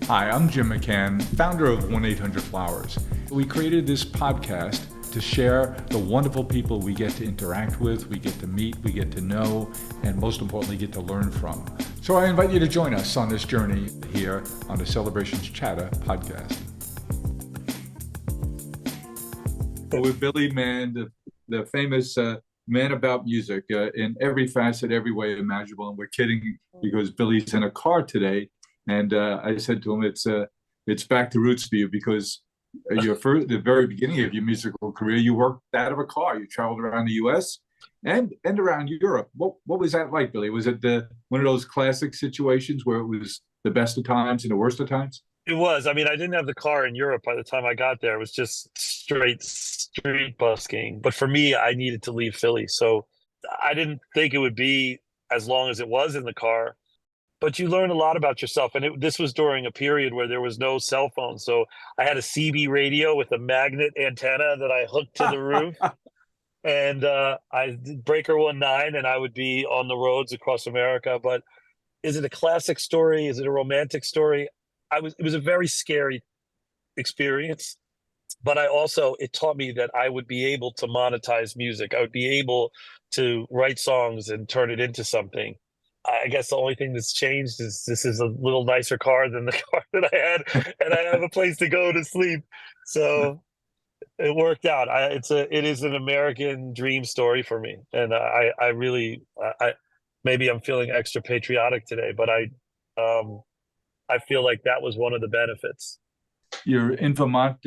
Hi, I'm Jim McCann, founder of 1-800-Flowers. We created this podcast to share the wonderful people we get to interact with, we get to meet, we get to know, and most importantly, get to learn from. So I invite you to join us on this journey here on the Celebrations Chatter podcast. With Billy Mann, the famous man about music in every facet, every way imaginable. And we're kidding because Billy's in a car today. And I said to him, it's back to roots for you because the very beginning of your musical career, you worked out of a car. You traveled around the U.S. and around Europe. What was that like, Billy? Was it one of those classic situations where it was the best of times and the worst of times? It was. I mean, I didn't have the car in Europe by the time I got there. It was just straight street busking. But for me, I needed to leave Philly. So I didn't think it would be as long as it was in the car. But you learn a lot about yourself. And this was during a period where there was no cell phone. So I had a CB radio with a magnet antenna that I hooked to the roof. And I did Breaker 19, and I would be on the roads across America. But is it a classic story? Is it a romantic story? It was a very scary experience, but it taught me that I would be able to monetize music. I would be able to write songs and turn it into something. I guess the only thing that's changed is this is a little nicer car than the car that I had, and I have a place to go to sleep. So it worked out. It is an American dream story for me, and I really maybe I'm feeling extra patriotic today, but I feel like that was one of the benefits. You're in Vermont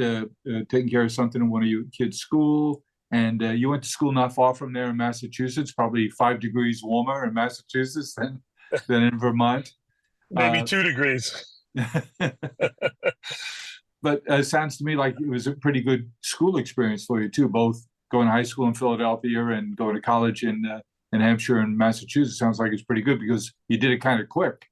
taking care of something in one of your kids' school, and you went to school not far from there in Massachusetts, probably 5 degrees warmer in Massachusetts than in Vermont. Maybe 2 degrees. But it sounds to me like it was a pretty good school experience for you too, both going to high school in Philadelphia and going to college in Hampshire and Massachusetts. Sounds like it's pretty good because you did it kind of quick.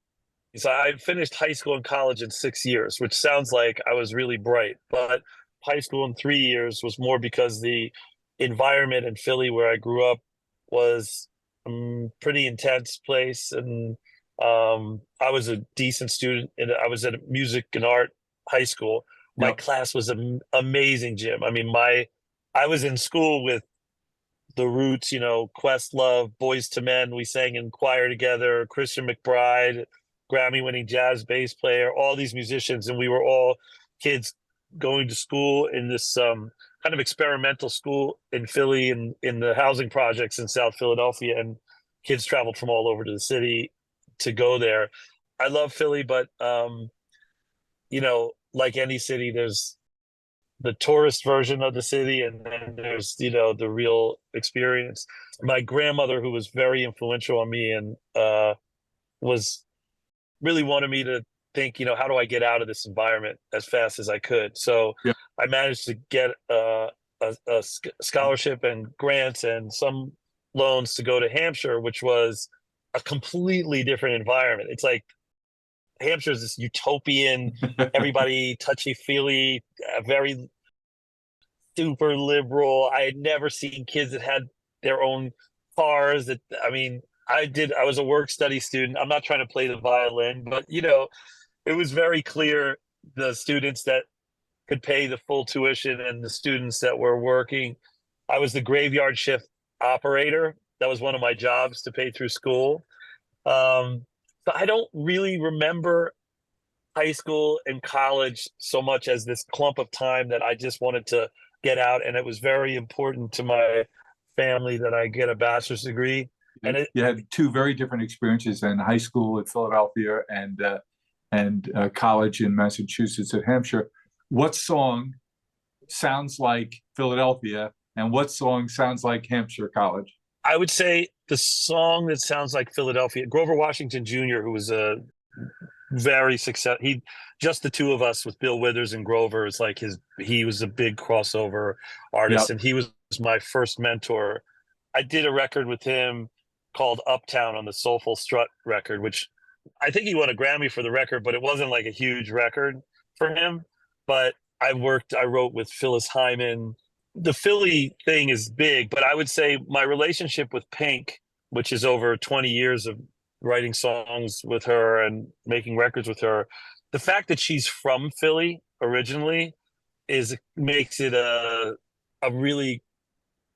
So I finished high school and college in 6 years, which sounds like I was really bright, but high school in 3 years was more because the environment in Philly where I grew up was a pretty intense place. And I was a decent student, and I was at a music and art high school. My class was amazing, Jim. I mean, I was in school with the Roots, Questlove, Boys to Men. We sang in choir together, Christian McBride, Grammy-winning jazz bass player, all these musicians, and we were all kids going to school in this kind of experimental school in Philly and in the housing projects in South Philadelphia, and kids traveled from all over to the city to go there. I love Philly, but like any city, there's the tourist version of the city, and then there's the real experience. My grandmother, who was very influential on me and was really wanted me to think, how do I get out of this environment as fast as I could? So I managed to get a scholarship and grants and some loans to go to Hampshire, which was a completely different environment. It's like Hampshire is this utopian, everybody touchy-feely, very super liberal. I had never seen kids that had their own cars. I was a work study student. I'm not trying to play the violin, but it was very clear the students that could pay the full tuition and the students that were working. I was the graveyard shift operator. That was one of my jobs to pay through school. So I don't really remember high school and college so much as this clump of time that I just wanted to get out. And it was very important to my family that I get a bachelor's degree. And you had two very different experiences in high school at Philadelphia and college in Massachusetts at Hampshire. What song sounds like Philadelphia, and what song sounds like Hampshire College? I would say the song that sounds like Philadelphia, Grover Washington Jr., who was a very successful. Just the two of us with Bill Withers and Grover is like he was a big crossover artist, and he was my first mentor. I did a record with him called Uptown on the Soulful Strut record, which I think he won a Grammy for the record, but it wasn't like a huge record for him. But I wrote with Phyllis Hyman. The Philly thing is big, but I would say my relationship with Pink, which is over 20 years of writing songs with her and making records with her, the fact that she's from Philly originally is makes it a really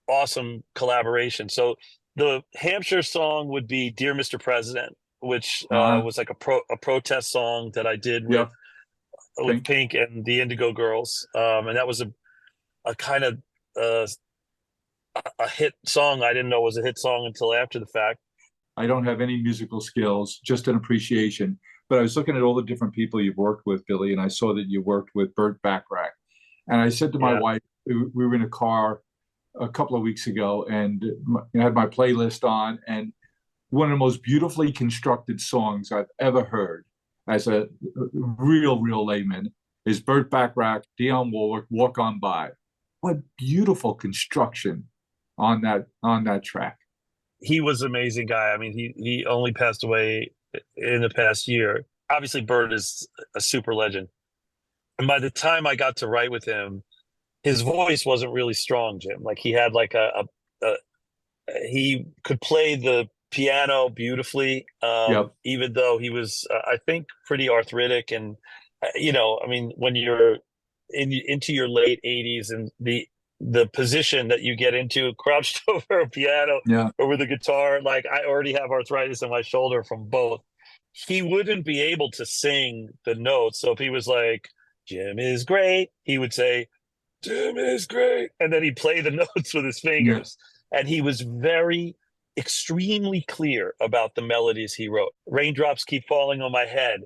awesome collaboration. So the Hampshire song would be "Dear Mr. President," which Uh, was like a protest song that I did yeah, with Pink. Pink and the Indigo Girls, and that was a kind of uh, a hit song. I didn't know was a hit song until after the fact. I don't have any musical skills, just an appreciation. But I was looking at all the different people you've worked with, Billy, and I saw that you worked with Burt Bacharach. And I said to my Yeah, wife, we were in a car a couple of weeks ago, and I had my playlist on, and one of the most beautifully constructed songs I've ever heard as a real layman is Burt Bacharach, Dionne Warwick, "Walk On By." What beautiful construction on that track. he was an amazing guy. I mean, he only passed away in the past year. Obviously, Bird is a super legend. And by the time I got to write with him, his voice wasn't really strong, Jim. Like he had like a he could play the piano beautifully, Yep. even though he was, I think, pretty arthritic. And I mean, when you're into your late 80s and the position that you get into, crouched over a piano Yeah. or with a guitar, like I already have arthritis in my shoulder from both. He wouldn't be able to sing the notes. So if he was like, "Jim is great," he would say, "Jim is great," and then he'd play the notes with his Yeah. fingers. And he was very extremely clear about the melodies he wrote. "Raindrops Keep Falling on My Head."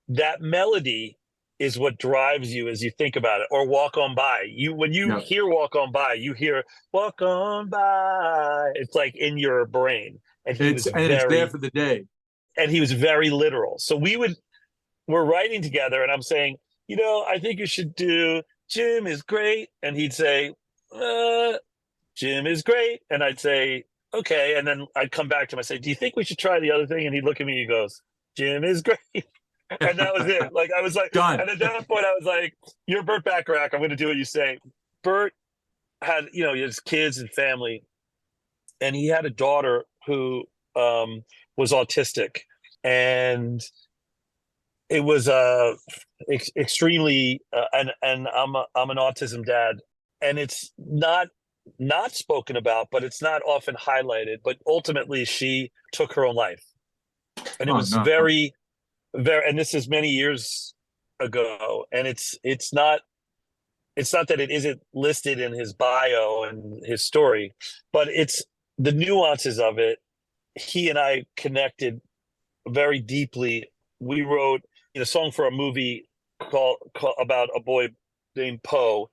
That melody is what drives you as you think about it. Or "Walk On By." When you Yeah. hear "Walk On By," you hear "Walk On By." It's like in your brain. And he was It's there very for the day. and he was very literal. So we're writing together, and I'm saying, I think you should do "Jim is great," and he'd say, uh, "Jim is great," and I'd say, "Okay," and then I'd come back to him. I say, "Do you think we should try the other thing?" And he'd look at me. He goes, "Jim is great," and that was it. Like I was like, Done. and at that point, I was like, "You're Burt Bacharach. I'm going to do what you say." Burt had, his kids and family, and he had a daughter who was autistic, and it was extremely and I'm an autism dad, and it's not spoken about, but it's not often highlighted. But ultimately, she took her own life, and it Oh was no. very, and this is many years ago, and it's not that it isn't listed in his bio and his story, but it's the nuances of it. He and I connected very deeply. We wrote a song for a movie called about a boy named Poe.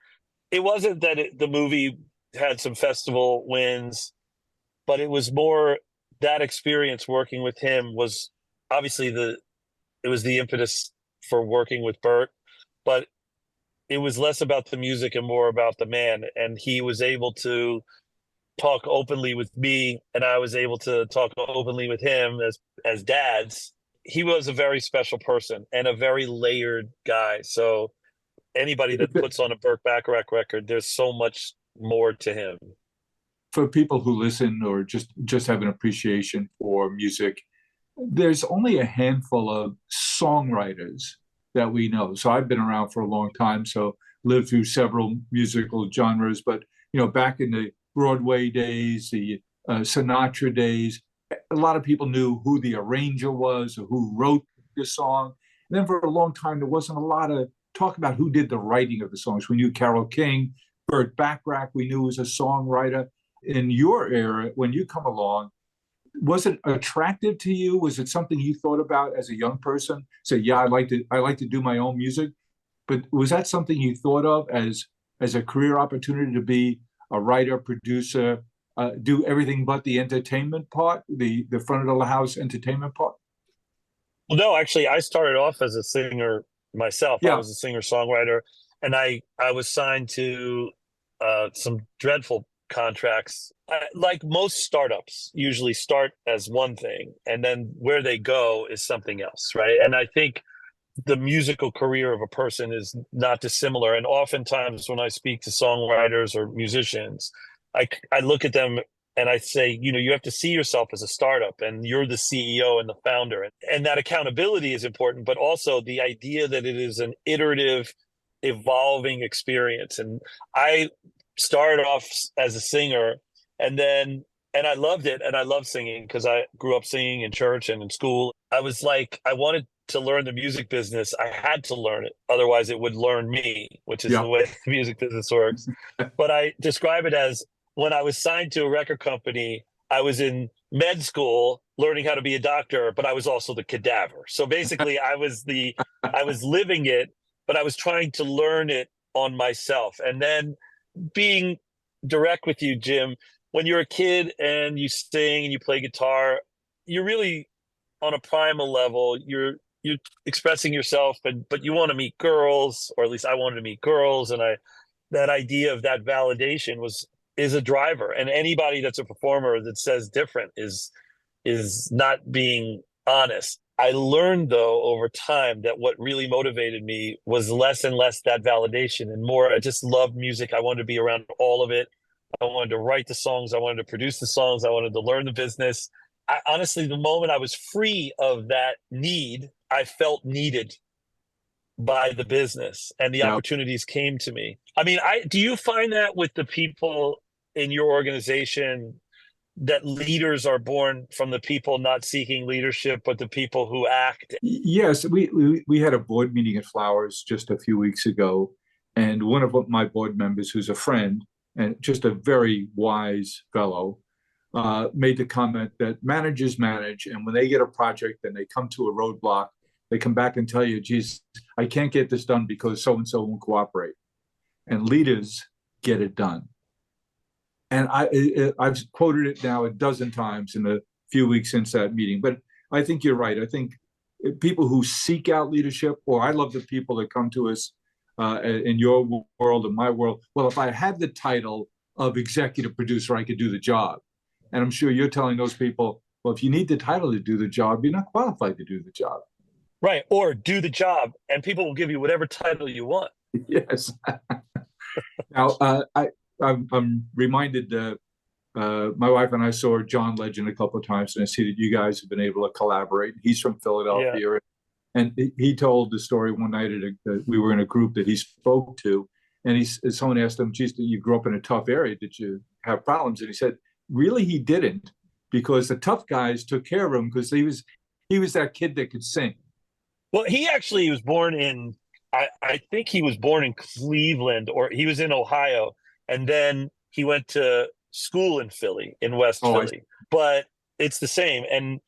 It wasn't that the movie had some festival wins, but it was more that experience working with him was obviously it was the impetus for working with Bert, but it was less about the music and more about the man. And he was able to talk openly with me, and I was able to talk openly with him as dads. He was a very special person and a very layered guy. So anybody that puts on a Burt Bacharach record, there's so much more to him. For people who listen or just have an appreciation for music, there's only a handful of songwriters that we know. So I've been around for a long time, so lived through several musical genres. But back in the Broadway days, the Sinatra days, a lot of people knew who the arranger was or who wrote the song. And then for a long time, there wasn't a lot of talk about who did the writing of the songs. We knew Carole King, Burt Bacharach, we knew was a songwriter. In your era, when you come along, was it attractive to you? Was it something you thought about as a young person? Say, yeah, I like to do my own music. But was that something you thought of as a career opportunity to be a writer, producer, do everything but the entertainment part, the front of the house entertainment part? Well, no, actually, I started off as a singer myself. I Yeah, was a singer songwriter, and I was signed to some dreadful contracts. Like most startups, usually start as one thing, and then where they go is something else, right? And I think the musical career of a person is not dissimilar. And oftentimes, when I speak to songwriters or musicians, I look at them And I say, you have to see yourself as a startup, and you're the CEO and the founder. And that accountability is important, but also the idea that it is an iterative, evolving experience. And I started off as a singer, and I loved it. And I love singing because I grew up singing in church and in school. I was like, I wanted to learn the music business. I had to learn it. Otherwise, it would learn me, which is Yeah. the way the music business works. But I describe it as when I was signed to a record company, I was in med school learning how to be a doctor, but I was also the cadaver. So basically, I was living it, but I was trying to learn it on myself. And then being direct with you, Jim, when you're a kid and you sing and you play guitar, you're really on a primal level. You're expressing yourself, but you want to meet girls, or at least I wanted to meet girls, and I that idea of that validation is a driver. And anybody that's a performer that says different is not being honest. I learned though over time that what really motivated me was less and less that validation and more I just loved music. I wanted to be around all of it. I wanted to write the songs, I wanted to produce the songs, I wanted to learn the business. Honestly, the moment I was free of that need, I felt needed by the business, and the Yeah. opportunities came to me. I mean, I do you find that with the people in your organization that leaders are born from the people not seeking leadership, but the people who act? Yes, we had a board meeting at Flowers just a few weeks ago, and one of my board members, who's a friend and just a very wise fellow, made the comment that managers manage, and when they get a project and they come to a roadblock, they come back and tell you, "Geez, I can't get this done because so and so won't cooperate." And leaders get it done. And I've quoted it now a dozen times in the few weeks since that meeting. But I think you're right. I think people who seek out leadership, or I love the people that come to us in your world and my world. Well, if I had the title of executive producer, I could do the job. And I'm sure you're telling those people, well, if you need the title to do the job, you're not qualified to do the job. Right. Or do the job, and people will give you whatever title you want. Yes. Now, I'm reminded my wife and I saw John Legend a couple of times, and I see that you guys have been able to collaborate. He's from Yeah. Philadelphia, and he told the story one night we were in a group that he spoke to, and someone asked him, "Geez, you grew up in a tough area. Did you have problems?" And he said, "Really, he didn't, because the tough guys took care of him because he was that kid that could sing." Well, he actually was born in, I think he was born in Cleveland, or he was in Ohio, and then he went to school in Philly, in West Oh, Philly. But it's the same. And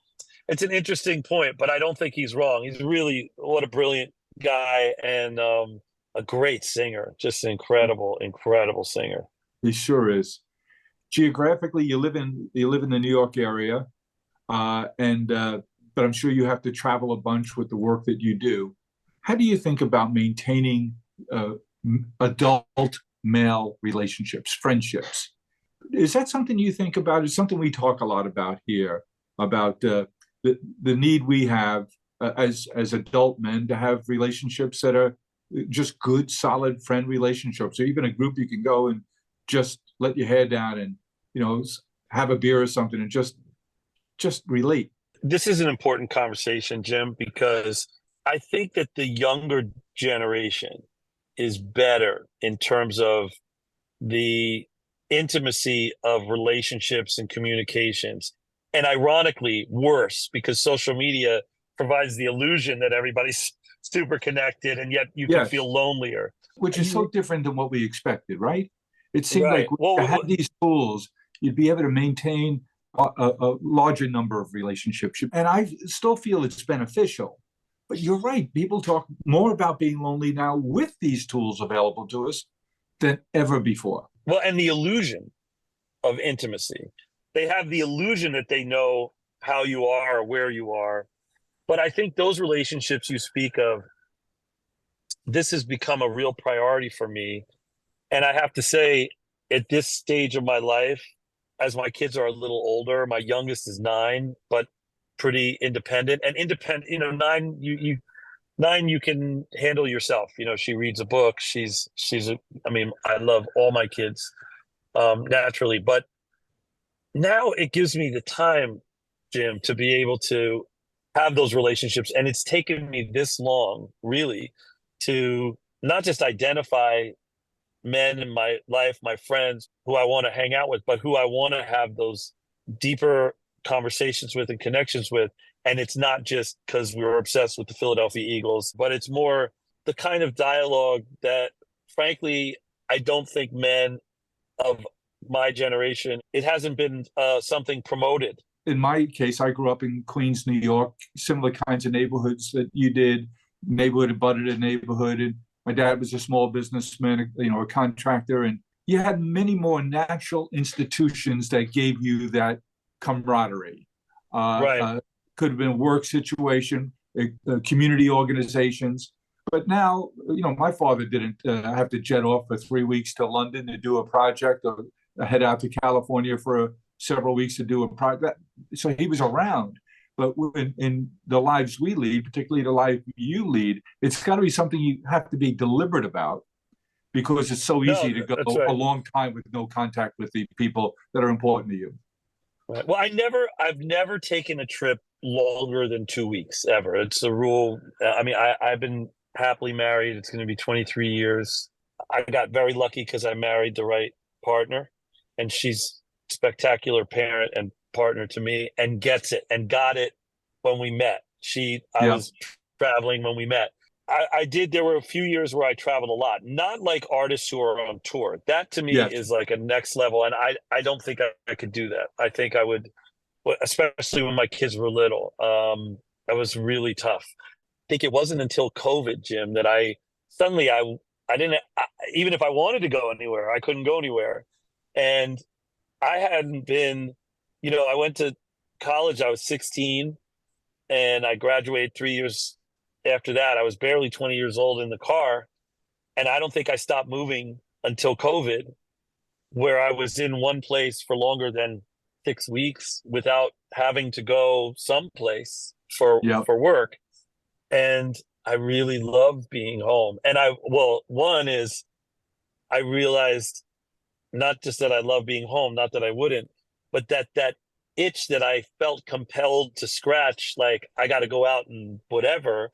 it's an interesting point, but I don't think he's wrong. He's really, what a brilliant guy, and a great singer, just an incredible, incredible singer. he sure is. Geographically, you live in the New York area, and but I'm sure you have to travel a bunch with the work that you do. How do you think about maintaining uh, adult male relationships, friendships? Is that something you think about? It's something we talk a lot about here, about the need we have as adult men to have relationships that are just good, solid friend relationships, or even a group you can go and just let your hair down and you know have a beer or something and just relate. This is an important conversation, Jim, because I think that the younger generation is better in terms of the intimacy of relationships and communications. And ironically, worse because social media provides the illusion that everybody's super connected, and yet you can Yes, feel lonelier. which is so different than what we expected, right? It seemed like Right. when you Well, had these tools, you'd be able to maintain a larger number of relationships. And I still feel it's beneficial. But you're right. People talk more about being lonely now with these tools available to us than ever before. well, and the illusion of intimacy. They have the illusion that they know how you are or where you are. But I think those relationships you speak of, this has become a real priority for me. And I have to say, at this stage of my life, as my kids are a little older, my youngest is 9, but pretty independent. And independent, 9, you 9, you can handle yourself. She reads a book. I mean, I love all my kids naturally, but now it gives me the time, Jim, to be able to have those relationships. And it's taken me this long, really, to not just identify men in my life, my friends who I want to hang out with, but who I want to have those deeper conversations with and connections with. And it's not just because we were obsessed with the Philadelphia Eagles, but it's more the kind of dialogue that, frankly, I don't think men of my generation, it hasn't been something promoted. In my case, I grew up in Queens, New York, similar kinds of neighborhoods that you did, neighborhood abutted a neighborhood. And my dad was a small businessman, a contractor. And you had many more natural institutions that gave you that camaraderie. Right. Could have been a work situation, community organizations. But now, my father didn't have to jet off for 3 weeks to London to do a project or head out to California for several weeks to do a project. So he was around. But in the lives we lead, particularly the life you lead, it's got to be something you have to be deliberate about because it's so No, easy to go that's a right. long time with no contact with the people that are important to you. Right. Well, I've never taken a trip longer than 2 weeks ever. It's a rule. I mean, I've been happily married. It's going to be 23 years. I got very lucky because I married the right partner, and she's a spectacular parent and partner to me, and gets it and got it when we met. I Yeah. was traveling when we met. I did. There were a few years where I traveled a lot, not like artists who are on tour. That to me Yes. is like a next level, and I don't think I could do that. I think I would, especially when my kids were little. That was really tough. I think it wasn't until COVID, Jim, that I didn't even if I wanted to go anywhere, I couldn't go anywhere, and I hadn't been. I went to college. I was 16, and I graduated 3 years after that. I was barely 20 years old in the car. And I don't think I stopped moving until COVID, where I was in one place for longer than 6 weeks without having to go someplace Yeah. for work. And I really love being home. And one is I realized not just that I love being home, not that I wouldn't, but that itch that I felt compelled to scratch, like I got to go out and whatever,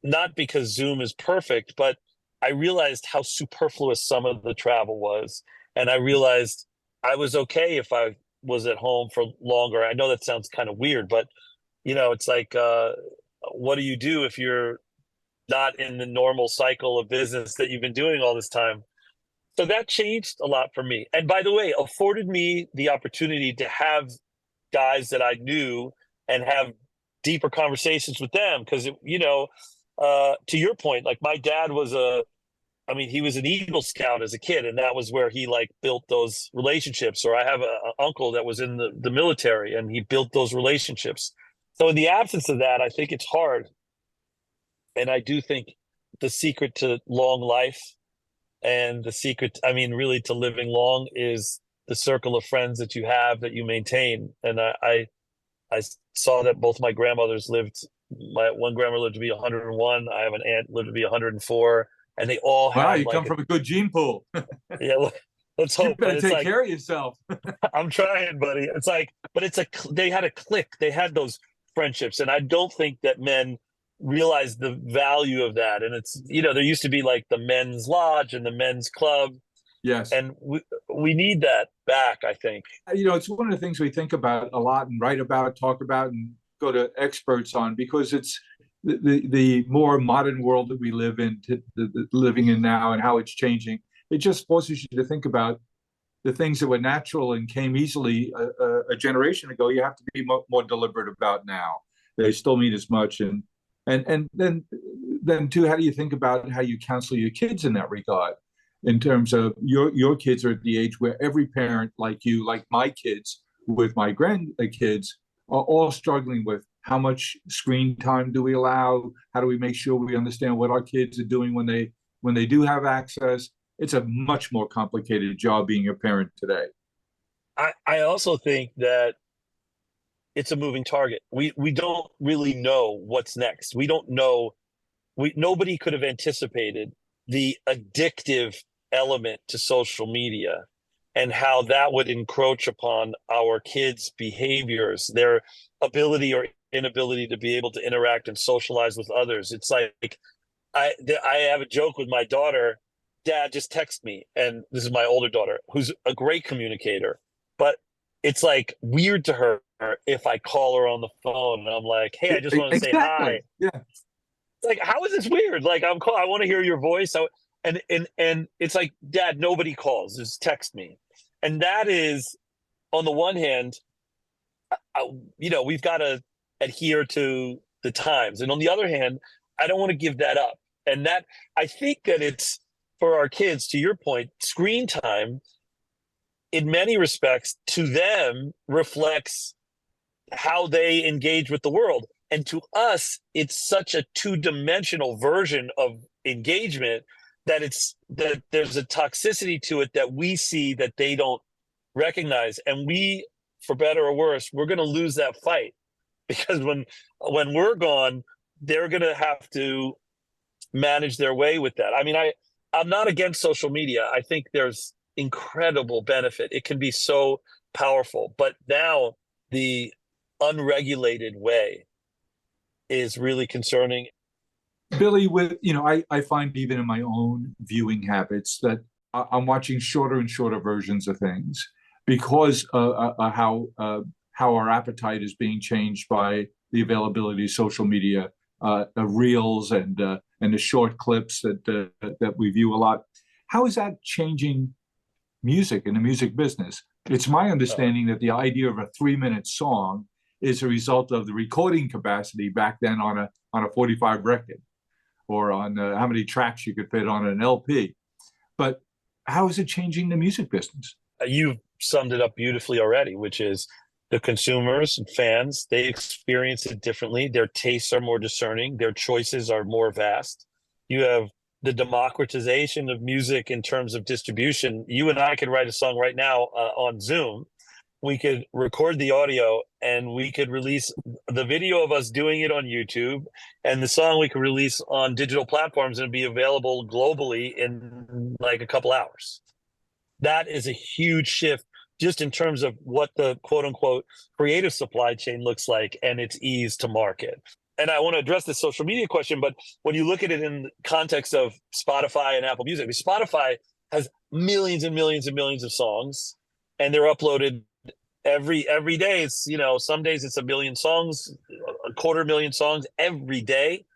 not because Zoom is perfect, but I realized how superfluous some of the travel was. And I realized I was okay if I was at home for longer. I know that sounds kind of weird, but it's like, what do you do if you're not in the normal cycle of business that you've been doing all this time? So that changed a lot for me. And by the way, afforded me the opportunity to have guys that I knew and have deeper conversations with them. Because, to your point, like my dad he was an Eagle Scout as a kid, and that was where he like built those relationships. Or I have an uncle that was in the military, and he built those relationships. So in the absence of that, I think it's hard. And I do think the secret to long life and the secret, I mean, really to living long is the circle of friends that you have that you maintain. And I saw that both my grandmothers lived. My one grandmother lived to be 101. I have an aunt lived to be 104, and they all Wow, had you come like from a good gene pool. yeah. Let's You hope, better but it's take like care of yourself. I'm trying, buddy. It's like, but they had a click. They had those friendships, and I don't think that men realize the value of that. And it's there used to be like the men's lodge and the men's club, Yes. and we need that back. I think. It's one of the things we think about a lot and write about, talk about, and go to experts on because it's the more modern world that we live in, living in now, and how it's changing. It just forces you to think about the things that were natural and came easily a generation ago. You have to be more deliberate about now. They still mean as much, and then too, how do you think about how you counsel your kids in that regard? In terms of your kids are at the age where every parent like you, like my kids with my grandkids, are all struggling with how much screen time do we allow? How do we make sure we understand what our kids are doing when they do have access? It's a much more complicated job being a parent today. I also think that it's a moving target. We don't really know what's next. We don't know. Nobody could have anticipated the addictive element to social media and how that would encroach upon our kids' behaviors, their ability or inability to be able to interact and socialize with others. It's like I have a joke with my daughter. Dad, just text me. And this is my older daughter, who's a great communicator, but it's like weird to her if I call her on the phone and I'm like, hey, I just want to say hi. Exactly. Yeah. It's like, how is this weird? Like I want to hear your voice. And it's like, Dad, nobody calls. Just text me. And that is, on the one hand, we've got to adhere to the times. And on the other hand, I don't want to give that up. And that, I think that it's for our kids, to your point, screen time in many respects to them reflects how they engage with the world. And to us, it's such a two-dimensional version of engagement that there's a toxicity to it that we see that they don't recognize. And we, for better or worse, we're going to lose that fight, because when we're gone, they're going to have to manage their way with that. I mean, I'm not against social media. I think there's incredible benefit. It can be so powerful, but now the unregulated way is really concerning. Billy, I find even in my own viewing habits that I'm watching shorter and shorter versions of things because how our appetite is being changed by the availability of social media, reels and the short clips that we view a lot. How is that changing music in the music business? It's my understanding that the idea of a 3-minute song is a result of the recording capacity back then on a 45 record, or on how many tracks you could fit on an LP. But how is it changing the music business? You've summed it up beautifully already, which is the consumers and fans, they experience it differently. Their tastes are more discerning. Their choices are more vast. You have the democratization of music in terms of distribution. You and I could write a song right now on Zoom. We could record the audio and we could release the video of us doing it on YouTube, and the song we could release on digital platforms and be available globally in like a couple hours. That is a huge shift just in terms of what the quote unquote creative supply chain looks like and its ease to market. And I want to address this social media question, but when you look at it in the context of Spotify and Apple Music, I mean, Spotify has millions and millions and millions of songs, and they're uploaded every day. It's, some days it's 1 million songs, 250,000 songs every day,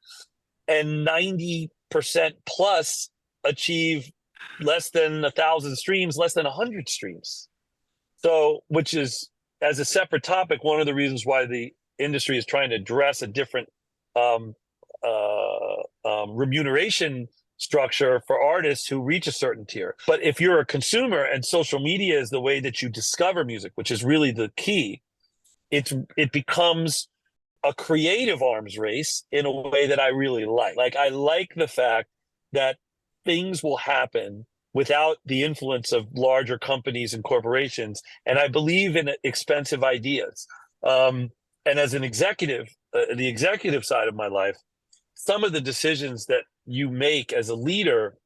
and 90% plus achieve less than 1,000 streams, less than 100 streams. So, which is, as a separate topic, one of the reasons why the industry is trying to address a different remuneration structure for artists who reach a certain tier. But if you're a consumer and social media is the way that you discover music, which is really the key, it becomes a creative arms race in a way that I really like. Like, I like the fact that things will happen without the influence of larger companies and corporations. And I believe in expensive ideas. And as an executive, the executive side of my life, some of the decisions that you make as a leader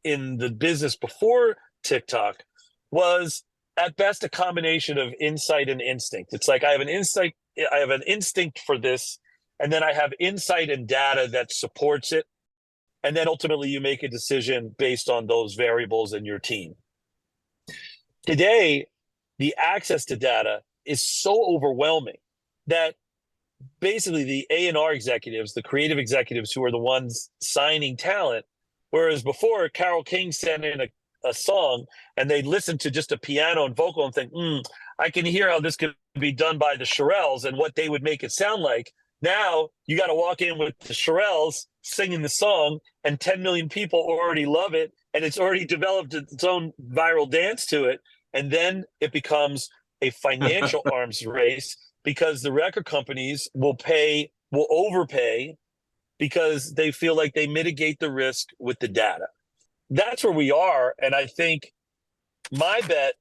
in the business before TikTok was at best a combination of insight and instinct. It's like I have an instinct for this, and then I have insight and data that supports it. And then ultimately you make a decision based on those variables in your team. Today, the access to data is so overwhelming that basically the A&R executives, the creative executives who are the ones signing talent, whereas before Carole King sent in a song and they listen to just a piano and vocal and think, I can hear how this could be done by the Shirelles and what they would make it sound like. Now you got to walk in with the Shirelles singing the song, and 10 million people already love it, and it's already developed its own viral dance to it. And then it becomes a financial arms race, because the record companies will overpay because they feel like they mitigate the risk with the data. That's where we are. And I think my bet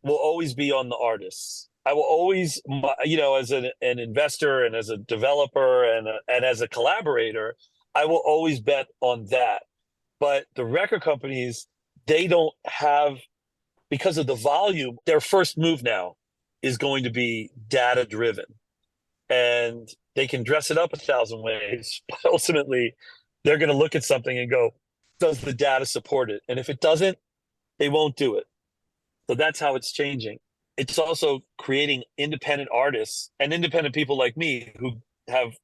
will always be on the artists. I will always, as an investor and as a developer and as a collaborator, I will always bet on that. But the record companies, they don't have because of the volume, their first move now is going to be data driven. And they can dress it up 1,000 ways, but ultimately they're going to look at something and go, does the data support it? And if it doesn't, they won't do it. So that's how it's changing. It's also creating independent artists and independent people like me who have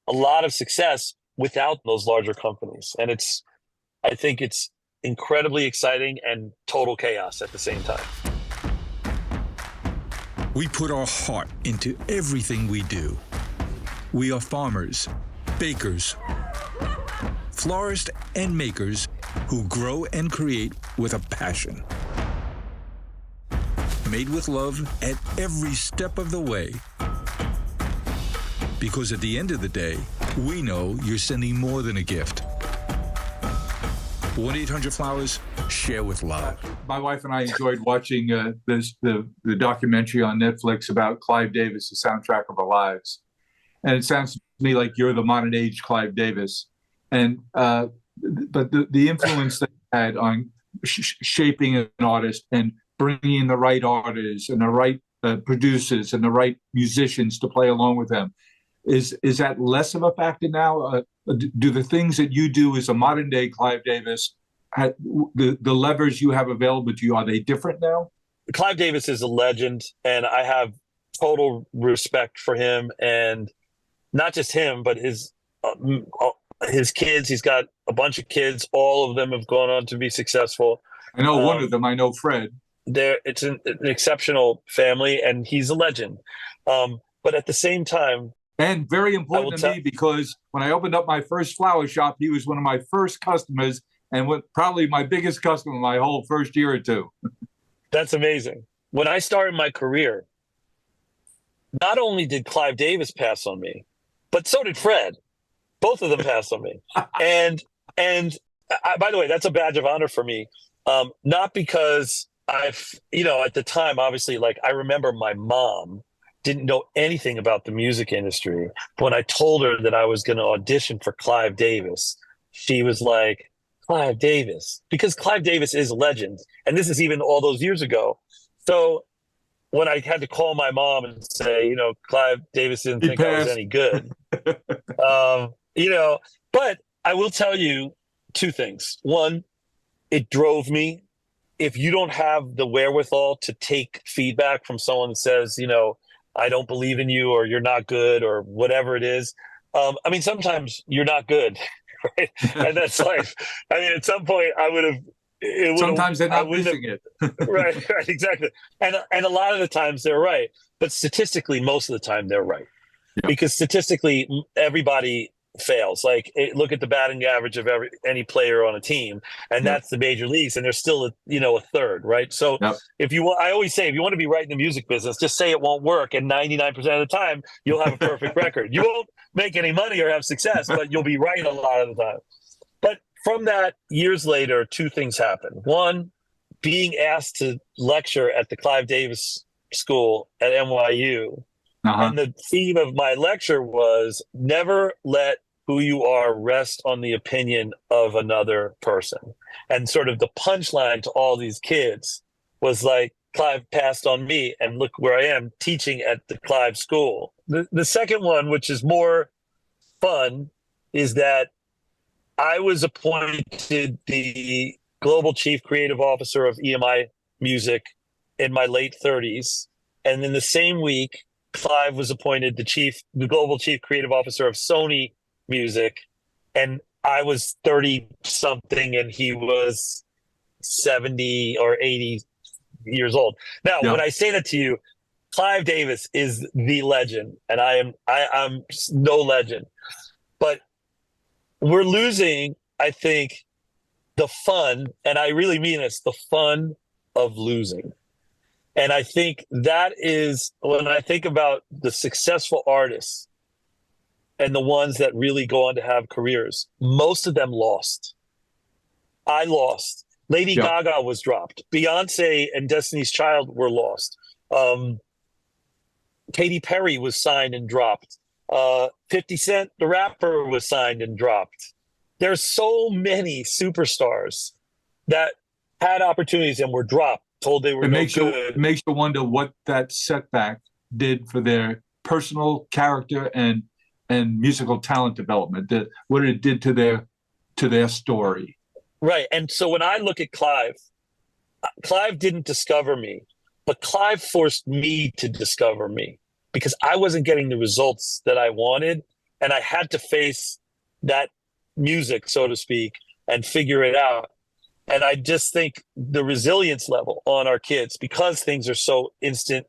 a lot of success without those larger companies. And I think it's incredibly exciting and total chaos at the same time. We put our heart into everything we do. We are farmers, bakers, florists, and makers who grow and create with a passion. Made with love at every step of the way. Because at the end of the day, we know you're sending more than a gift. 1-800-Flowers, share with love. My wife and I enjoyed watching the documentary on Netflix about Clive Davis, the soundtrack of our lives. And it sounds to me like you're the modern age Clive Davis. And but the influence that you had on shaping an artist and bringing in the right artists and the right producers and the right musicians to play along with them, is that less of a factor now? Do the things that you do as a modern day Clive Davis, the levers you have available to you, are they different now? Clive Davis is a legend, and I have total respect for him, and not just him, but his kids. He's got a bunch of kids. All of them have gone on to be successful. I know one of them. I know Fred. It's an exceptional family, and he's a legend. But at the same time, and very important to me, because when I opened up my first flower shop, he was one of my first customers and probably my biggest customer my whole first year or two. That's amazing. When I started my career, not only did Clive Davis pass on me, but so did Fred. Both of them passed on me. And by the way, that's a badge of honor for me. Not because at the time, obviously, like I remember my mom didn't know anything about the music industry. When I told her that I was going to audition for Clive Davis, she was like, Clive Davis, because Clive Davis is a legend. And this is even all those years ago. So when I had to call my mom and say, Clive Davis didn't think I was any good, but I will tell you two things. One, it drove me. If you don't have the wherewithal to take feedback from someone that says, I don't believe in you, or you're not good, or whatever it is. Sometimes you're not good, right? And that's life. At some point I would have. Sometimes they're not missing it. right, exactly. And a lot of the times they're right, but statistically, most of the time they're right, because statistically everybody fails. Like look at the batting average of any player on a team, and that's the major leagues, and there's still a third, right? So if you want, I always say, if you want to be right in the music business, just say it won't work, and 99% of the time you'll have a perfect record. You won't make any money or have success, but you'll be right a lot of the time. But from that, years later, two things happened. One, being asked to lecture at the Clive Davis School at NYU. And the theme of my lecture was never let who you are rest on the opinion of another person. And sort of the punchline to all these kids was like, Clive passed on me, and look where I am teaching at the Clive School. The second one, which is more fun, is that I was appointed the global chief creative officer of EMI Music in my late 30s. And in the same week, Clive was appointed the global chief creative officer of Sony Music, and I was 30 something and he was 70 or 80 years old. Now, when I say that to you, Clive Davis is the legend, and I'm no legend, but we're losing, I think, the fun, and I really mean this, the fun of losing. And I think that is, when I think about the successful artists and the ones that really go on to have careers, most of them lost. I lost. Lady Gaga was dropped. Beyonce and Destiny's Child were lost. Katy Perry was signed and dropped. 50 Cent, the rapper, was signed and dropped. There's so many superstars that had opportunities and were dropped told they were It no makes you good. it makes you wonder what that setback did for their personal character and musical talent development. What it did to their story. Right. And so when I look at Clive didn't discover me, but Clive forced me to discover me because I wasn't getting the results that I wanted. And I had to face that music, so to speak, and figure it out. And I just think the resilience level on our kids, because things are so instant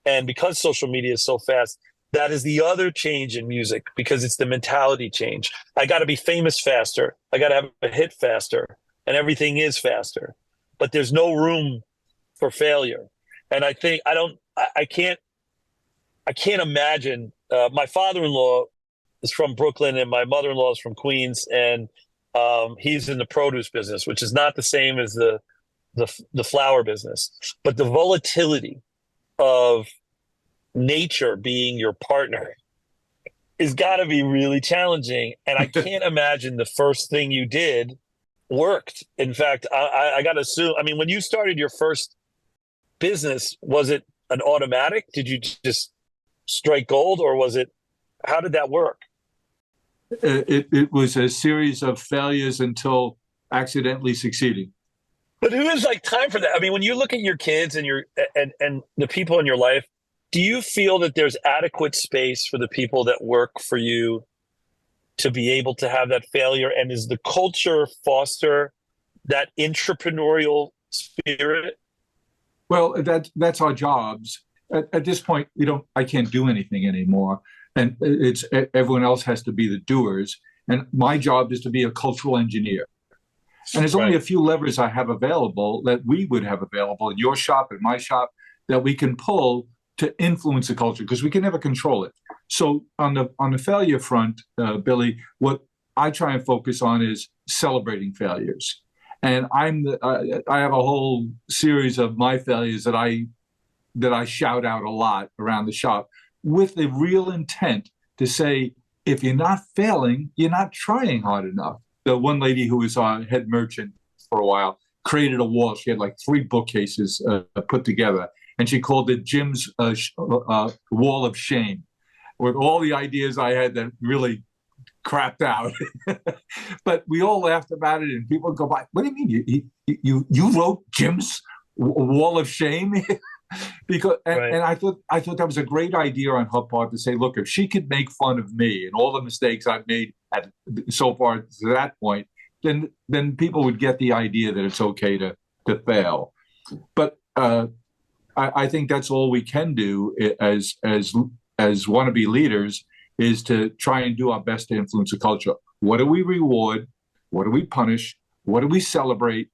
and because social media is so fast, that is the other change in music because it's the mentality change. I got to be famous faster. I got to have a hit faster, and everything is faster. But there's no room for failure. And I think I can't imagine. My father-in-law is from Brooklyn, and my mother-in-law is from Queens, and he's in the produce business, which is not the same as the flower business. But the volatility of nature being your partner is got to be really challenging. And I can't imagine the first thing you did worked. In fact, I got to assume. I mean, when you started your first business, was it an automatic? Did you just strike gold, or was it? How did that work? It was a series of failures until accidentally succeeding. But who has like time for that? I mean, when you look at your kids and and the people in your life, do you feel that there's adequate space for the people that work for you to be able to have that failure? And is the culture foster that entrepreneurial spirit? Well, that's our jobs. At this point, I can't do anything anymore, and it's everyone else has to be the doers. And my job is to be a cultural engineer. And there's only Right. a few levers I have available that we would have available in your shop, in my shop, that we can pull to influence the culture because we can never control it. So on the failure front, Billy, what I try and focus on is celebrating failures. And I have a whole series of my failures that I shout out a lot around the shop with the real intent to say, if you're not failing, you're not trying hard enough. The one lady who was our head merchant for a while created a wall. She had like 3 bookcases put together, and she called it Jim's Wall of Shame, with all the ideas I had that really crapped out. But we all laughed about it, and people would go by, what do you mean? You wrote Jim's Wall of Shame? Because Right. and I thought that was a great idea on her part to say, look, if she could make fun of me and all the mistakes I've made so far to that point, then people would get the idea that it's okay to fail. But I think that's all we can do as wannabe leaders is to try and do our best to influence the culture. What do we reward? What do we punish? What do we celebrate?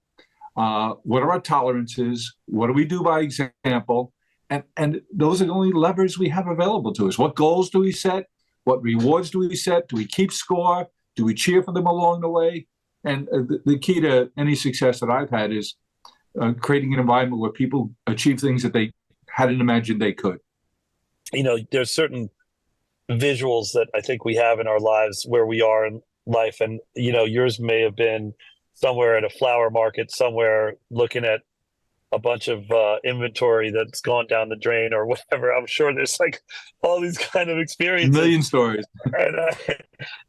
What are our tolerances? What do we do by example? And those are the only levers we have available to us. What goals do we set? What rewards do we set? Do we keep score? Do we cheer for them along the way? And the key to any success that I've had is creating an environment where people achieve things that they hadn't imagined they could. There's certain visuals that I think we have in our lives where we are in life. And, yours may have been somewhere at a flower market, somewhere looking at a bunch of inventory that's gone down the drain or whatever. I'm sure there's like all these kind of A experiences. million stories.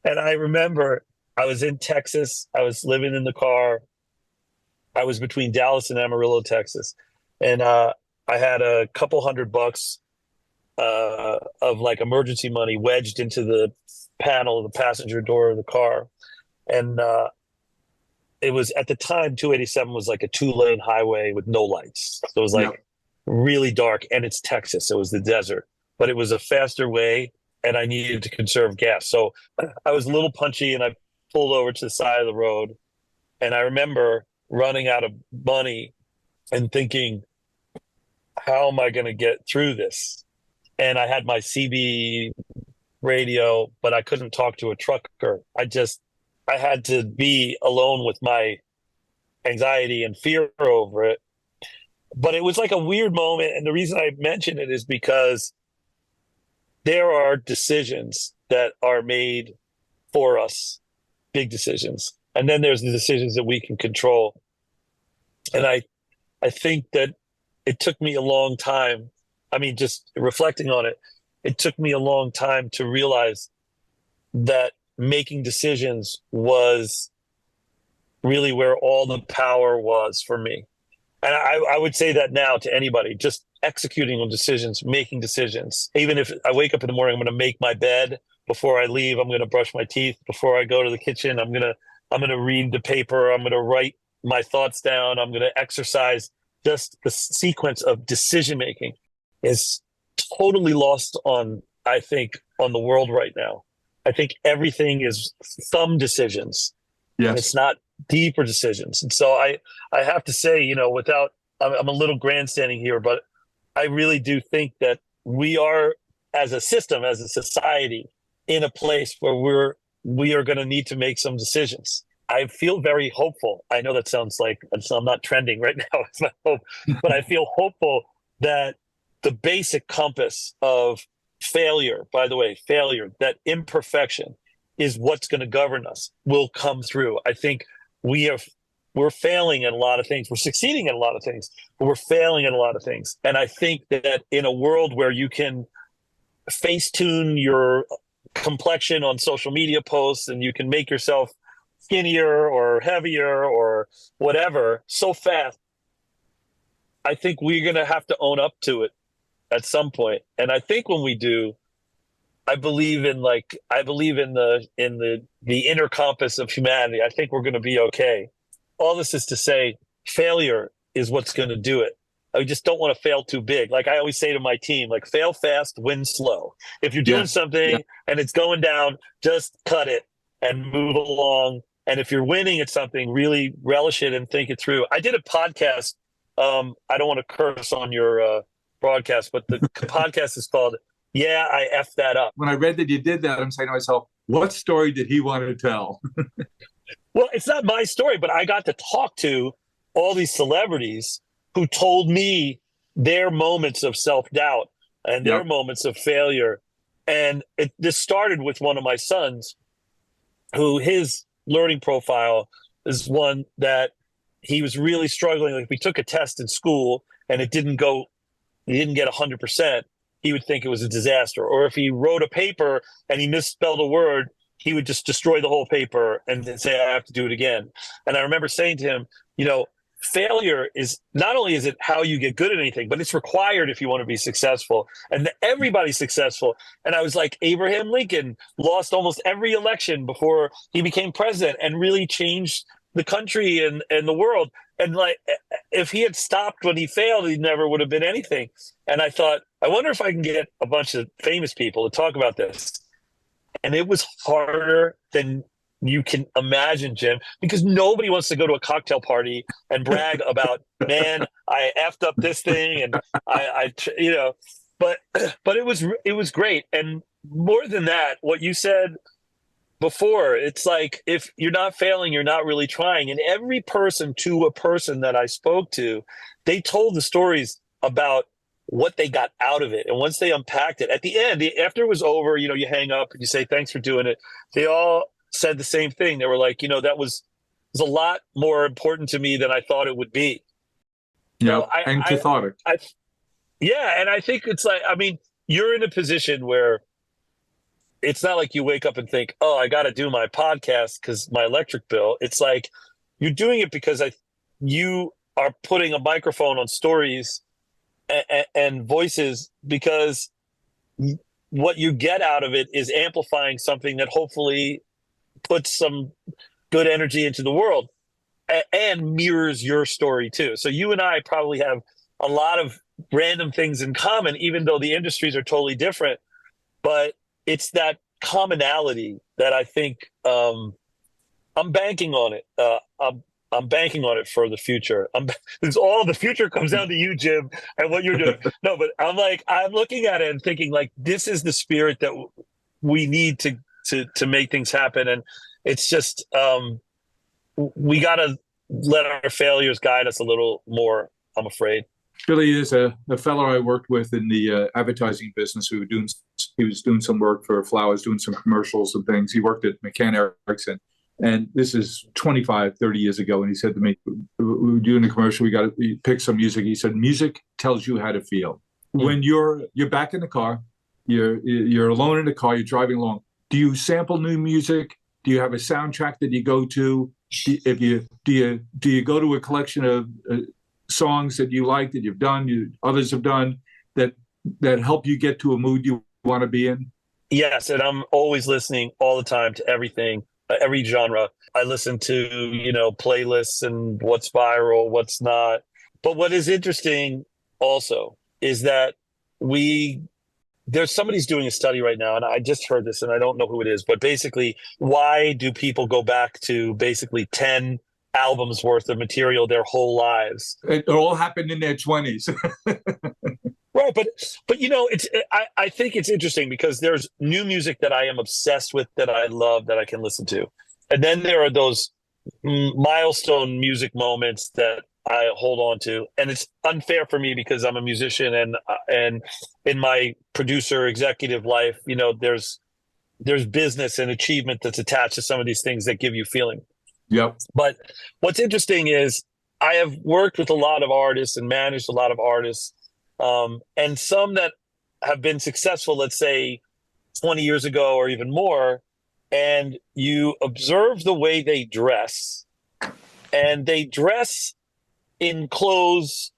And I remember I was in Texas. I was living in the car. I was between Dallas and Amarillo, Texas. And I had a couple $100 of like emergency money wedged into the panel of the passenger door of the car. And it was at the time 287 was like a 2-lane highway with no lights. So it was like really dark, and it's Texas. So it was the desert, but it was a faster way, and I needed to conserve gas. So I was a little punchy, and I pulled over to the side of the road. And I remember running out of money and thinking, how am I going to get through this? And I had my CB radio, but I couldn't talk to a trucker. I had to be alone with my anxiety and fear over it. But it was like a weird moment. And the reason I mention it is because there are decisions that are made for us, big decisions. And then there's the decisions that we can control. And I think that it took me a long time. I mean, just reflecting on it, it took me a long time to realize that making decisions was really where all the power was for me. And I would say that now to anybody, just executing on decisions, making decisions. Even if I wake up in the morning, I'm going to make my bed before I leave. I'm going to brush my teeth before I go to the kitchen. I'm going to read the paper. I'm going to write my thoughts down. I'm going to exercise. Just the sequence of decision making is totally lost on, I think, on the world right now. I think everything is thumb decisions. Yes. And it's not deeper decisions. And so I have to say, you know, I'm a little grandstanding here, but I really do think that we are, as a system, as a society, in a place where we are going to need to make some decisions. I feel very hopeful. I know that sounds like I'm not trending right now. It's not hope, but I feel hopeful that the basic compass of failure, that imperfection is what's going to govern us, will come through. I think we're failing at a lot of things. We're succeeding at a lot of things, but we're failing at a lot of things. And I think that in a world where you can face tune your complexion on social media posts and you can make yourself skinnier or heavier or whatever so fast, I think we're going to have to own up to it at some point. And I think when we do, I believe in the inner compass of humanity. I think we're going to be okay. All this is to say, failure is what's going to do it. I just don't want to fail too big. Like I always say to my team, like fail fast, win slow. If you're doing something and it's going down, just cut it and move along. And if you're winning at something, really relish it and think it through. I did a podcast. I don't want to curse on your broadcast, but the podcast is called "Yeah, I F'd That Up." When I read that you did that, I'm saying to myself, what story did he want to tell? Well, it's not my story, but I got to talk to all these celebrities who told me their moments of self-doubt and their moments of failure. And this started with one of my sons, who his learning profile is one that he was really struggling. Like, if we took a test in school and he didn't get 100%, he would think it was a disaster. Or if he wrote a paper and he misspelled a word, he would just destroy the whole paper and then say, I have to do it again. And I remember saying to him, you know, failure is not only is it how you get good at anything, but it's required if you want to be successful. And everybody's successful. And I was like, Abraham Lincoln lost almost every election before he became president and really changed the country and the world. And like, if he had stopped when he failed, he never would have been anything. And I thought, I wonder if I can get a bunch of famous people to talk about this. And it was harder than you can imagine, Jim, because nobody wants to go to a cocktail party and brag about, man, I effed up this thing, and but it was great. And more than that, what you said before, it's like, if you're not failing, you're not really trying. And every person that I spoke to, they told the stories about what they got out of it. And once they unpacked it at the end, after it was over, you know, you hang up and you say, thanks for doing it. They all said the same thing. They were like, you know, that was a lot more important to me than I thought it would be. Yeah. And cathartic. And I think it's like, I mean, you're in a position where it's not like you wake up and think, oh, I got to do my podcast because my electric bill. It's like you're doing it because you are putting a microphone on stories and voices, because what you get out of it is amplifying something that hopefully puts some good energy into the world and mirrors your story too. So you and I probably have a lot of random things in common, even though the industries are totally different. But it's that commonality that I think I'm banking on it. I'm banking on it for the future. All the future comes down to you, Jim, and what you're doing. No, but I'm looking at it and thinking, like, this is the spirit that we need to make things happen. And it's just, we got to let our failures guide us a little more, I'm afraid. Billy is a fellow I worked with in the advertising business. He was doing some work for Flowers, doing some commercials and things. He worked at McCann Erickson. And this is 25, 30 years ago. And he said to me, we were doing a commercial, we got to pick some music. He said, music tells you how to feel. When you're back in the car, you're alone in the car, you're driving along. Do you sample new music? Do you have a soundtrack that you go to? Do you go to a collection of songs that you like, that you've done, others have done, that help you get to a mood you want to be in? Yes, and I'm always listening all the time to everything, every genre. I listen to, playlists and what's viral, what's not. But what is interesting also is that somebody's doing a study right now, and I just heard this, and I don't know who it is, but basically, why do people go back to basically 10 albums worth of material their whole lives? It all happened in their 20s. Right, but I think it's interesting because there's new music that I am obsessed with, that I love, that I can listen to, and then there are those milestone music moments that I hold on to, and it's unfair for me because I'm a musician, and in my producer executive life, there's business and achievement that's attached to some of these things that give you feeling. Yep. But what's interesting is I have worked with a lot of artists and managed a lot of artists. And some that have been successful, let's say 20 years ago or even more, and you observe the way they dress, and they dress in clothes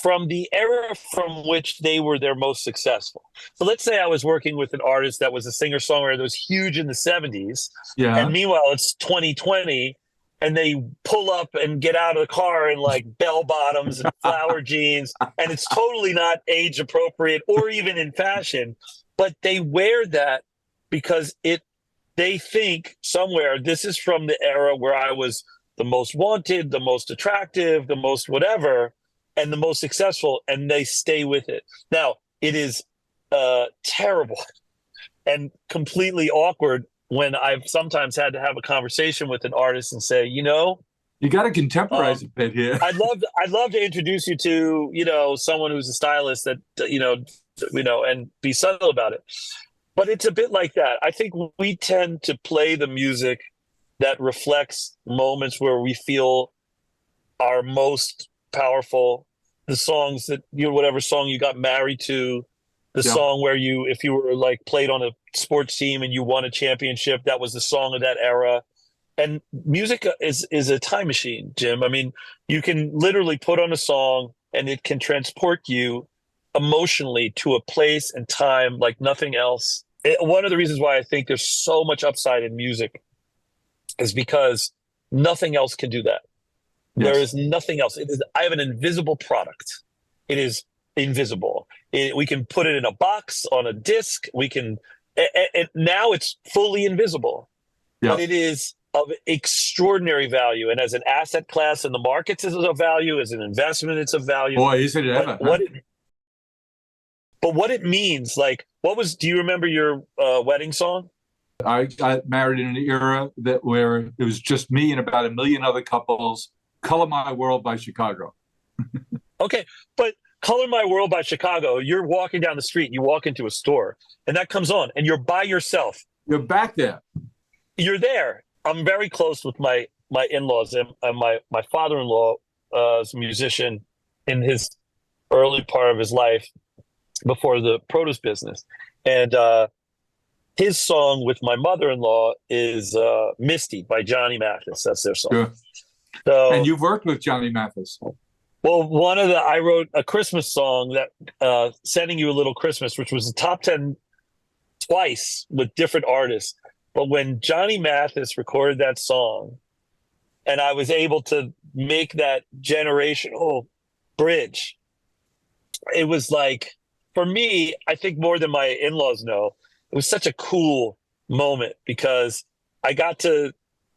from the era from which they were their most successful. So let's say I was working with an artist that was a singer-songwriter that was huge in the 70s, and meanwhile it's 2020, and they pull up and get out of the car in like bell bottoms and flower jeans, and it's totally not age appropriate or even in fashion, but they wear that because they think somewhere this is from the era where I was the most wanted, the most attractive, the most whatever, and the most successful, and they stay with it. Now, it is terrible and completely awkward when I've sometimes had to have a conversation with an artist and say, you got to contemporize a bit here. I'd love to introduce you to, someone who's a stylist that, and be subtle about it. But it's a bit like that. I think we tend to play the music that reflects moments where we feel are most powerful. The songs that, whatever song you got married to, the song where if you were like played on a sports team and you won a championship, that was the song of that era. And music is a time machine, Jim. I mean, you can literally put on a song and it can transport you emotionally to a place and time like nothing else. One of the reasons why I think there's so much upside in music is because nothing else can do that. Yes. There is nothing else. I have an invisible product. It is invisible. We can put it in a box, on a disc. Now it's fully invisible, but it is of extraordinary value. And as an asset class in the markets, it's of value. As an investment, it's of value. Boy, is it ever. But what it means, like, do you remember your wedding song? I got married in an era where it was just me and about a million other couples. Color My World by Chicago. Okay, but Color My World by Chicago, you're walking down the street, you walk into a store, and that comes on, and you're by yourself. You're back there. You're there. I'm very close with my in-laws, and my father-in-law is a musician in his early part of his life before the produce business. And his song with my mother-in-law is Misty by Johnny Mathis. That's their song. Sure. So, and you've worked with Johnny Mathis. Well, I wrote a Christmas song that Sending You a Little Christmas, which was the top 10 twice with different artists. But when Johnny Mathis recorded that song and I was able to make that generational bridge, it was like, for me, I think more than my in-laws know, it was such a cool moment because I got to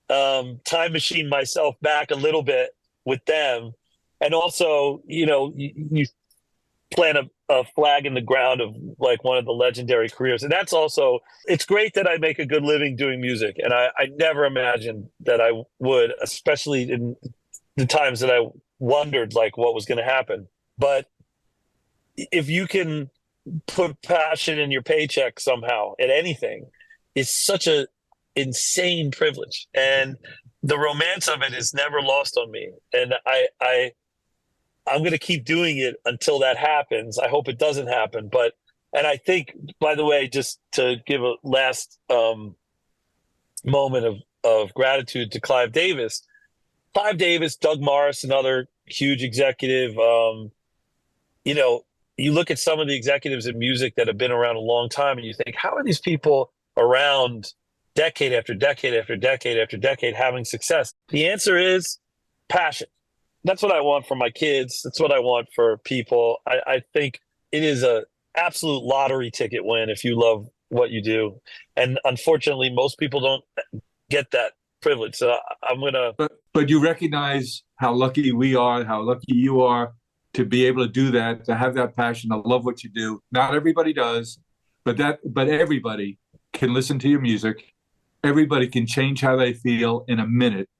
time machine myself back a little bit with them. And also, you plant a flag in the ground of like one of the legendary careers. And that's also, it's great that I make a good living doing music. And I never imagined that I would, especially in the times that I wondered like what was going to happen. But if you can put passion in your paycheck somehow at anything, it's such a insane privilege, and the romance of it is never lost on me. And I'm going to keep doing it until that happens. I hope it doesn't happen, but and I think, by the way, just to give a last moment of gratitude to Clive Davis, Doug Morris, another huge executive. You know, you look at some of the executives in music that have been around a long time, and you think, how are these people around decade after decade after decade after decade having success? The answer is passion. That's what I want for my kids. That's what I want for people. I think it is a absolute lottery ticket win if you love what you do. And unfortunately, most people don't get that privilege. So I'm going to. But you recognize how lucky we are, how lucky you are to be able to do that, to have that passion, to love what you do. Not everybody does, but everybody can listen to your music. Everybody can change how they feel in a minute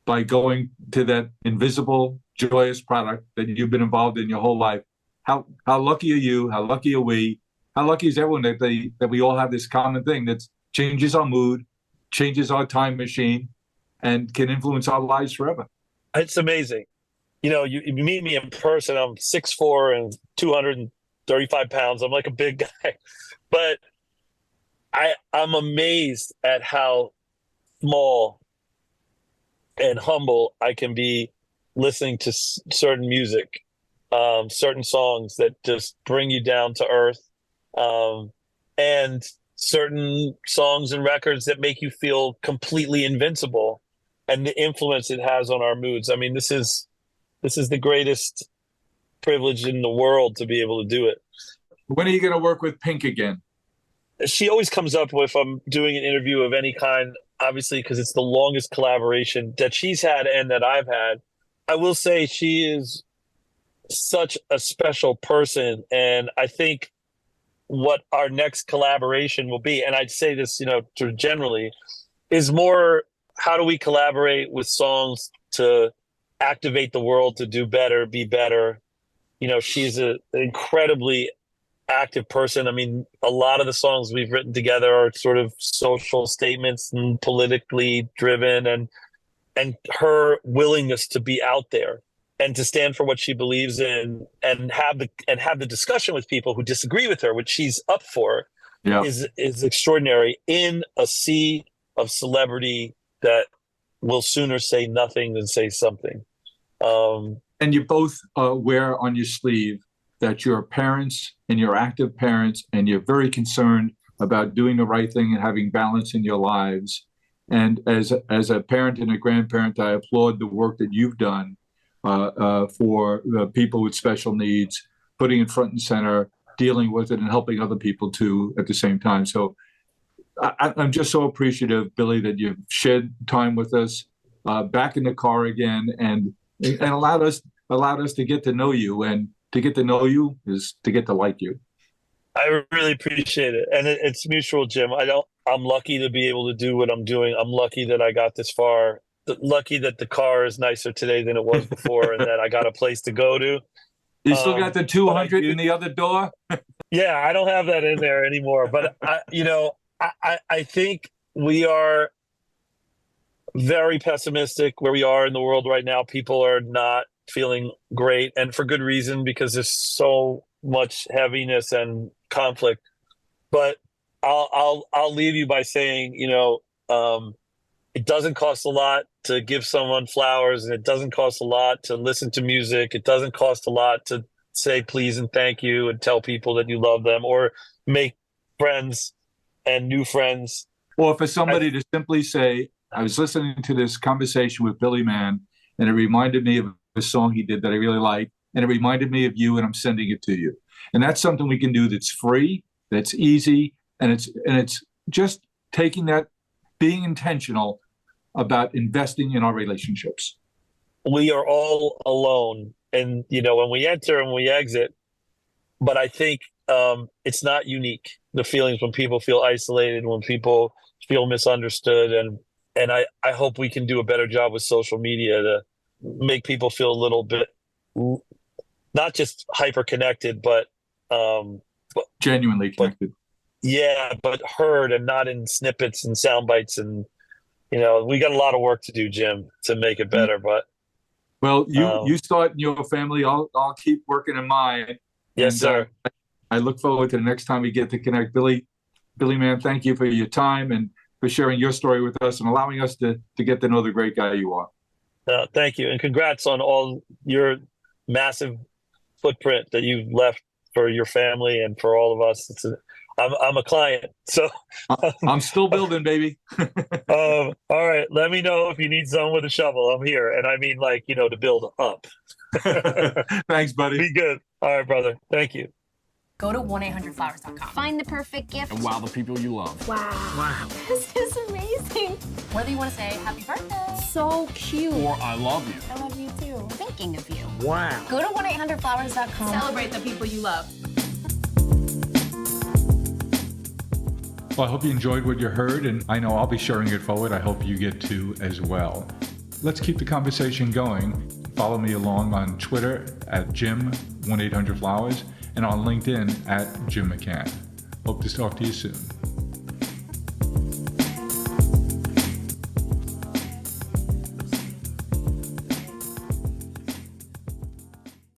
by going to that invisible, joyous product that you've been involved in your whole life. How lucky are you? How lucky are we? How lucky is everyone that we all have this common thing that changes our mood, changes our time machine, and can influence our lives forever. It's amazing. You know, you meet me in person. I'm 6'4" and 235 pounds. I'm like a big guy, but I'm amazed at how small and humble I can be listening to certain music, certain songs that just bring you down to earth, and certain songs and records that make you feel completely invincible, and the influence it has on our moods. I mean, this is the greatest privilege in the world to be able to do it. When are you going to work with Pink again? She always comes up with, if I'm doing an interview of any kind, obviously, because it's the longest collaboration that she's had and that I've had. I will say she is such a special person. And I think what our next collaboration will be, and I'd say this, generally, is more, how do we collaborate with songs to activate the world to do better, be better? She's an incredibly active person. I mean, a lot of the songs we've written together are sort of social statements and politically driven, and her willingness to be out there and to stand for what she believes in and have the discussion with people who disagree with her, which she's up for, yeah, is extraordinary in a sea of celebrity that will sooner say nothing than say something. And you both wear on your sleeve that you're parents and you're active parents, and you're very concerned about doing the right thing and having balance in your lives. And as a parent and a grandparent, I applaud the work that you've done for people with special needs, putting it front and center, dealing with it, and helping other people too at the same time. So I'm just so appreciative, Billy, that you've shared time with us, back in the car again, and allowed us to get to know you. And to get to know you is to get to like you. I really appreciate it. And it's mutual, Jim. I'm lucky to be able to do what I'm doing. I'm lucky that I got this far. Lucky that the car is nicer today than it was before, and that I got a place to go to. You still got the 200 in the other door? Yeah, I don't have that in there anymore. But I think we are very pessimistic where we are in the world right now. People are not feeling great, and for good reason, because there's so much heaviness and conflict. But I'll leave you by saying, it doesn't cost a lot to give someone flowers, and it doesn't cost a lot to listen to music. It doesn't cost a lot to say please and thank you and tell people that you love them, or make friends and new friends. Or for somebody to simply say, I was listening to this conversation with Billy Mann, and it reminded me of a song he did that I really like, and it reminded me of you, and I'm sending it to you. And that's something we can do that's free, that's easy, and it's just taking that, being intentional about investing in our relationships. We are all alone, and when we enter and we exit, but I think it's not unique. The feelings when people feel isolated, when people feel misunderstood, and I hope we can do a better job with social media to make people feel a little bit not just hyper connected, but genuinely connected. Yeah, but heard and not in snippets and sound bites. And, we got a lot of work to do, Jim, to make it better. But Well, you um, you start in your family. I'll keep working in mine. yes, And sir. I look forward to the next time we get to connect. Billy, man, thank you for your time and for sharing your story with us and allowing us to get to know the great guy you are. Thank you. And congrats on all your massive footprint that you've left for your family and for all of us. I'm a client. So, I'm still building, baby. all right. Let me know if you need someone with a shovel. I'm here. And I mean, like, to build up. Thanks, buddy. Be good. All right, brother. Thank you. Go to 1-800-Flowers.com. Find the perfect gift. And wow the people you love. Wow. This is amazing. Whether you want to say happy birthday, So cute. Or I love you. I love you too. thinking of you. Wow. Go to 1-800-Flowers.com. Celebrate the people you love. Well, I hope you enjoyed what you heard, and I know I'll be sharing it forward. I hope you get to as well. Let's keep the conversation going. Follow me along on Twitter at Jim1800Flowers and on LinkedIn at Jim McCann. Hope to talk to you soon.